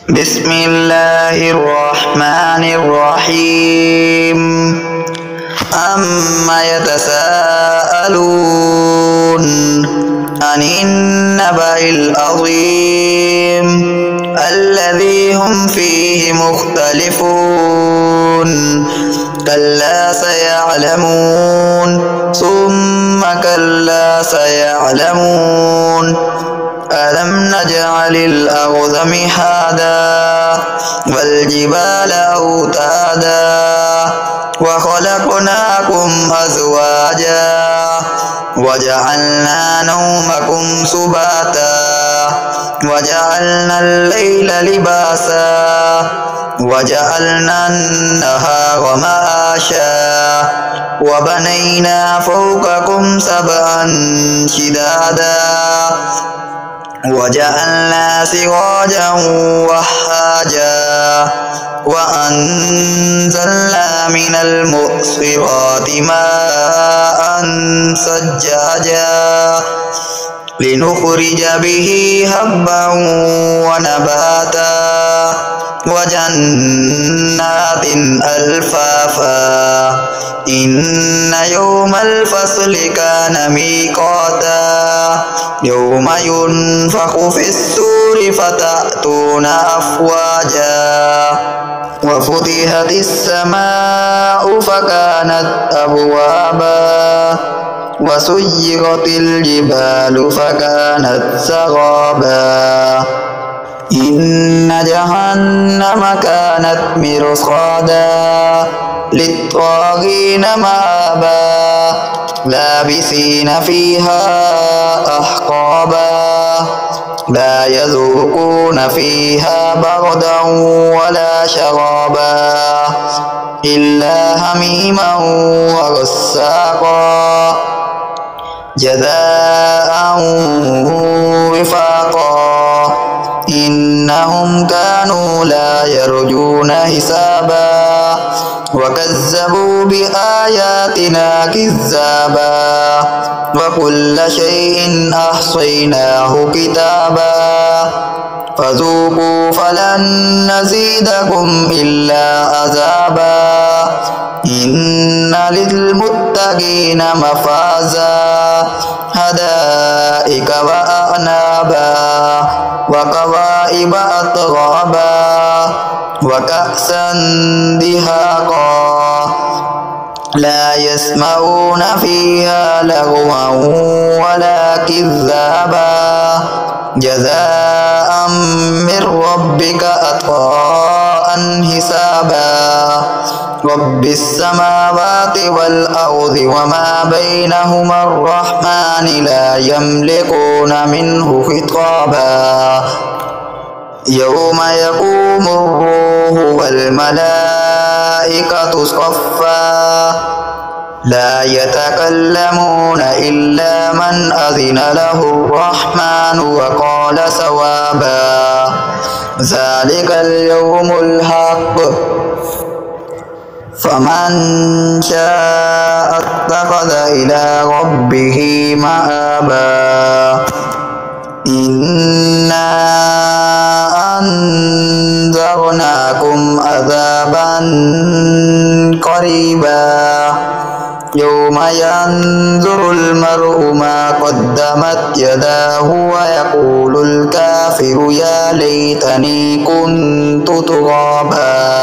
بسم الله الرحمن الرحيم أما يتساءلون عن النبأ العظيم الذي هم فيه مختلفون كلا سيعلمون ثم كلا سيعلمون ألم نجعل الأرض مهادا والجبال أوتادا وخلقناكم أزواجا وجعلنا نومكم سباتا وجعلنا الليل لباسا وجعلنا النهار معاشا وبنينا فوقكم سبعا شدادا وجعلنا سراجا وهاجا وأنزلنا من المعصرات ماء ثجاجا لنخرج به حبا ونباتا وجنات ألفافا إن يوم الفصل كان ميقاتا يوم ينفخ في السور فتأتون أفواجا وفتحت السماء فكانت أبوابا وسيرت الجبال فكانت سرابا إن جهنم كانت مرصادا للطاغين مآبا لابسين فيها أحقابا لا يذوقون فيها بردا ولا شرابا إلا حميما وغساقا جزاء وفاقا إنهم كانوا لا يرجون حسابا وكذبوا بآياتنا كذابا وكل شيء أحصيناه كتابا فذوقوا فلن نزيدكم إلا عذابا إن للمتقين مفازا حدائق وأعنابا وكواعب أترابا وكأسا دهاقا لا يسمعون فيها لغوا ولا كذابا جزاء من ربك عطاء حسابا رب السماوات والأرض وما بينهما الرحمن لا يملكون منه خطابا يوم يقوم الروح والملائكة صفا لا يتكلمون إلا من أذن له الرحمن وقال صوابا ذلك اليوم الحق فمن شاء اتخذ إلى ربه مآبا إنا أنذرناكم عذابا قريبا يوم ينظر المرء ما قدمت يداه ويقول الكافر يا ليتني كنت ترابا